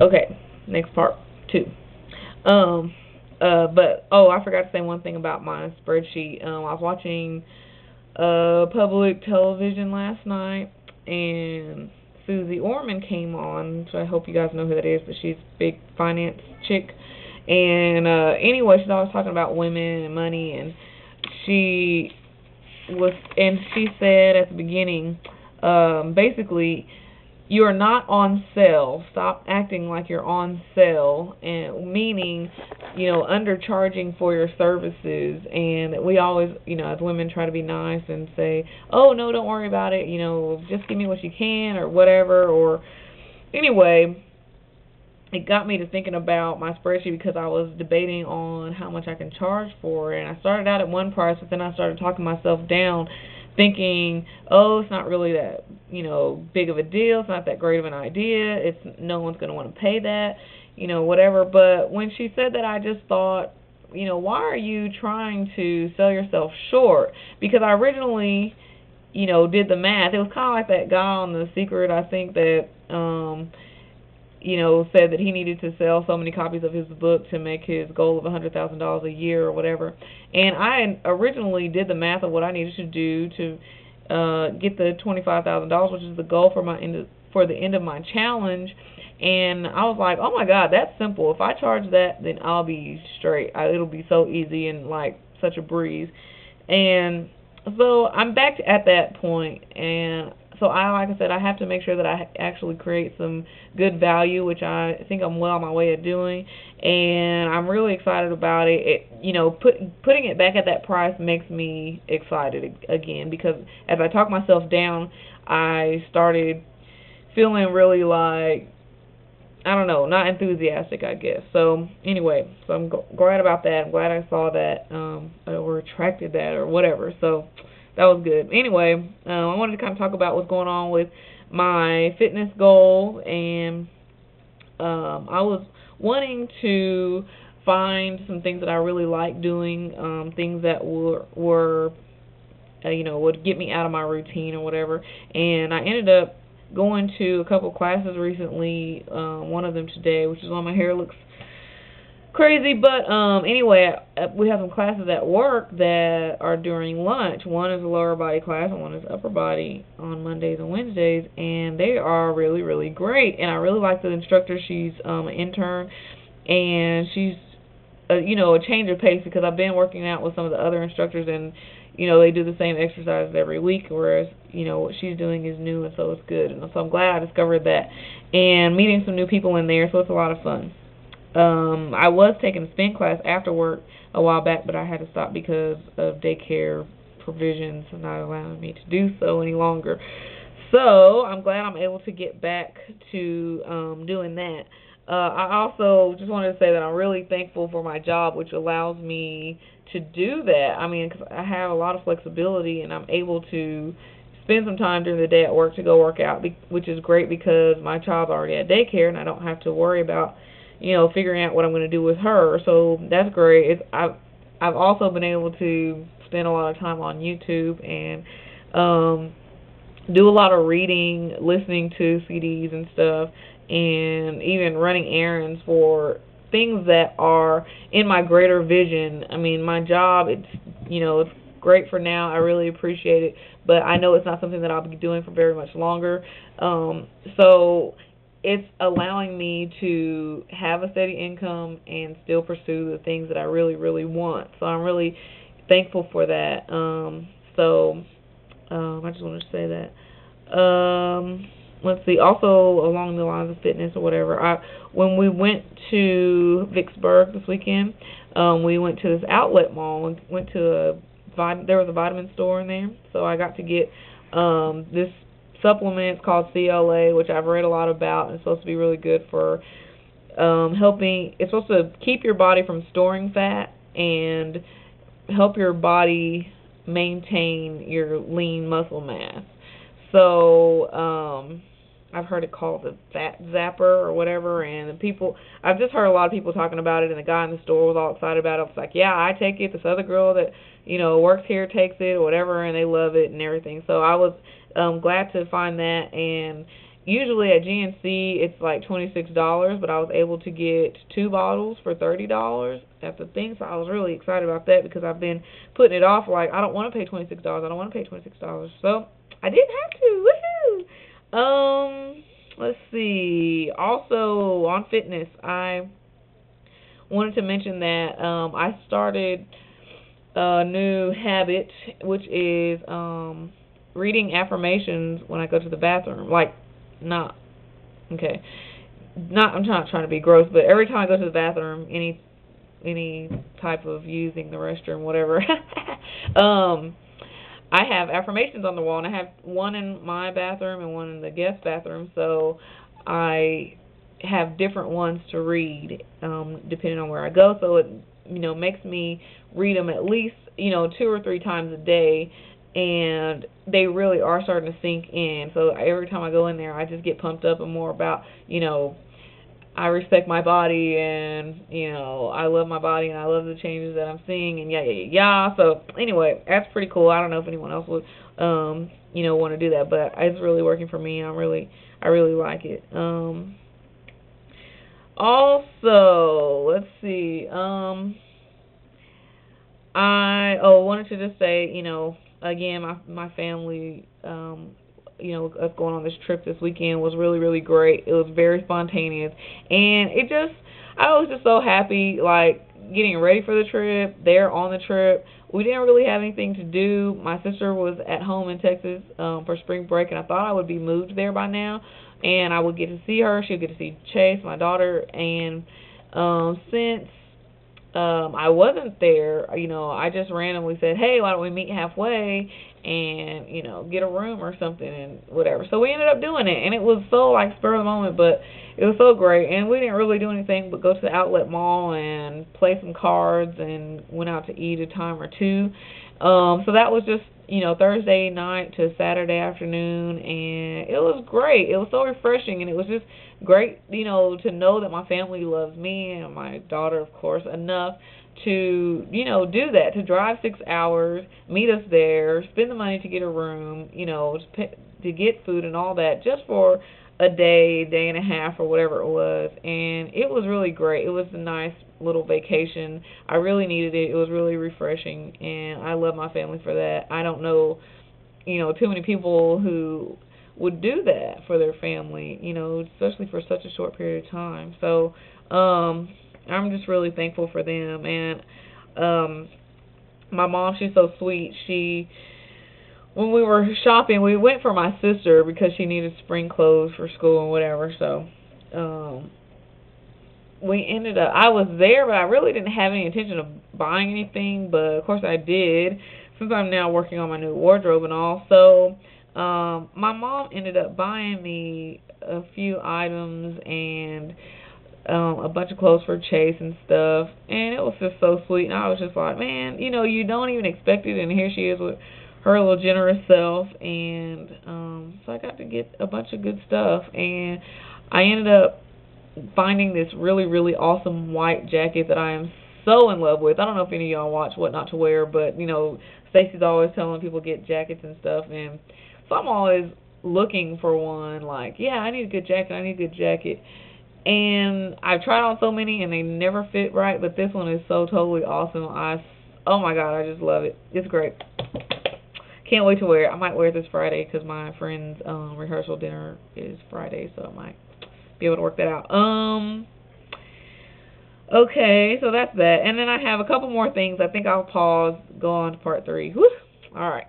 Okay, next part 2. Um, but I forgot to say one thing about my spreadsheet. I was watching public television last night, and Susie Orman came on. So I hope you guys know who that is, but she's a big finance chick. And anyway, she's always talking about women and money, and she said at the beginning, basically, you are not on sale. Stop acting like you're on sale, and meaning, undercharging for your services. And we always, as women, try to be nice and say, "Oh no, don't worry about it. Just give me what you can," or whatever. Or anyway, it got me to thinking about my spreadsheet because I was debating on how much I can charge for it. And I started out at one price, but then I started talking myself down, thinking, oh, it's not really that, big of a deal. It's not that great of an idea. No one's going to want to pay that, whatever. But when she said that, I just thought, why are you trying to sell yourself short? Because I originally, did the math. It was kind of like that guy on The Secret, I think, that said that he needed to sell so many copies of his book to make his goal of $100,000 a year or whatever. And I originally did the math of what I needed to do to get the $25,000, which is the goal for the end of my challenge. And I was like, oh my God, that's simple. If I charge that, then I'll be straight. It'll be so easy and like such a breeze. And so I'm back at that point, and so like I said, I have to make sure that I actually create some good value, which I think I'm well on my way of doing, and I'm really excited about it. Putting it back at that price makes me excited again, because as I talk myself down, I started feeling really like, I don't know, not enthusiastic, I guess. So anyway, so I'm glad about that. I'm glad I saw that or retracted that or whatever. So that was good. Anyway, I wanted to kind of talk about what's going on with my fitness goal, and I was wanting to find some things that I really like doing, things that were would get me out of my routine or whatever. And I ended up going to a couple classes recently, one of them today, which is why my hair looks crazy. But anyway, we have some classes at work that are during lunch. One is a lower body class and one is upper body on Mondays and Wednesdays, and they are really, really great. And I really like the instructor. She's an intern, and she's a change of pace, because I've been working out with some of the other instructors, and they do the same exercises every week, whereas what she's doing is new, and so it's good. And so I'm glad I discovered that, and meeting some new people in there, so it's a lot of fun. I was taking a spin class after work a while back, but I had to stop because of daycare provisions not allowing me to do so any longer. So I'm glad I'm able to get back to doing that. I also just wanted to say that I'm really thankful for my job, which allows me to do that. I mean, because I have a lot of flexibility, and I'm able to spend some time during the day at work to go work out, which is great because my child's already at daycare, and I don't have to worry about figuring out what I'm going to do with her. So that's great. I've also been able to spend a lot of time on YouTube and do a lot of reading, listening to CDs and stuff, and even running errands for things that are in my greater vision. I mean, my job, it's great for now. I really appreciate it, but I know it's not something that I'll be doing for very much longer. So it's allowing me to have a steady income and still pursue the things that I really, really want. So I'm really thankful for that. I just wanted to say that. Let's see. Also, along the lines of fitness or whatever, when we went to Vicksburg this weekend, we went to this outlet mall and went to there was a vitamin store in there, so I got to get this supplement. It's called CLA, which I've read a lot about, and it's supposed to be really good for helping. It's supposed to keep your body from storing fat and help your body maintain your lean muscle mass. So I've heard it called the fat zapper or whatever, and I've just heard a lot of people talking about it, and the guy in the store was all excited about it. It's like, yeah, I take it. This other girl that works here takes it or whatever, and they love it and everything. So I was glad to find that, and Usually at GNC it's like $26, but I was able to get 2 bottles for $30 at the thing, so I was really excited about that because I've been putting it off. Like, I don't want to pay $26. I don't want to pay $26. So I didn't have to. Woohoo! Let's see. Also on fitness, I wanted to mention that I started a new habit, which is reading affirmations when I go to the bathroom. Like, not okay. Not I'm not trying to be gross, but every time I go to the bathroom, any type of using the restroom, whatever, I have affirmations on the wall, and I have one in my bathroom and one in the guest bathroom. So I have different ones to read depending on where I go. So it makes me read them at least 2 or 3 times a day, and they really are starting to sink in. So every time I go in there, I just get pumped up and more about I respect my body, and I love my body, and I love the changes that I'm seeing, and yeah. So anyway, that's pretty cool. I don't know if anyone else would want to do that, but it's really working for me. I really like it. Also, let's see. I wanted to just say, again, my family, us going on this trip this weekend was really, really great. It was very spontaneous, and I was just so happy, like, getting ready for the trip, there on the trip. We didn't really have anything to do. My sister was at home in Texas for spring break, and I thought I would be moved there by now, and I would get to see her. She would get to see Chase, my daughter, and since I wasn't there, I just randomly said, hey, why don't we meet halfway and, get a room or something and whatever. So we ended up doing it, and it was so, like, spur of the moment, but it was so great. And we didn't really do anything but go to the outlet mall and play some cards and went out to eat a time or two. So that was just, Thursday night to Saturday afternoon, and it was great. It was so refreshing, and it was just great, to know that my family loves me and my daughter, of course, enough to, do that, to drive 6 hours, meet us there, spend the money to get a room, to get food and all that, just for a day and a half or whatever it was. And it was really great. It was a nice little vacation. I really needed it. It was really refreshing, and I love my family for that. I don't know, too many people who would do that for their family, especially for such a short period of time. So I'm just really thankful for them. And my mom, she's so sweet. When we were shopping, we went for my sister because she needed spring clothes for school and whatever. So we ended up, I was there, but I really didn't have any intention of buying anything, but of course I did, since I'm now working on my new wardrobe and all. So my mom ended up buying me a few items and a bunch of clothes for Chase and stuff, and it was just so sweet. And I was just like, man, you don't even expect it, and here she is with her little generous self. And so I got to get a bunch of good stuff, and I ended up finding this really, really awesome white jacket that I am so in love with. I don't know if any of y'all watch What Not to Wear, but Stacey's always telling people get jackets and stuff, and so I'm always looking for one. Like, yeah, I need a good jacket. And I've tried on so many, and they never fit right, but this one is so totally awesome. Oh my God, I just love it. It's great. Can't wait to wear it. I might wear it this Friday because my friend's rehearsal dinner is Friday, so I might be able to work that out. Okay, so that's that. And then I have a couple more things. I think I'll pause, go on to part 3. Whew. All right.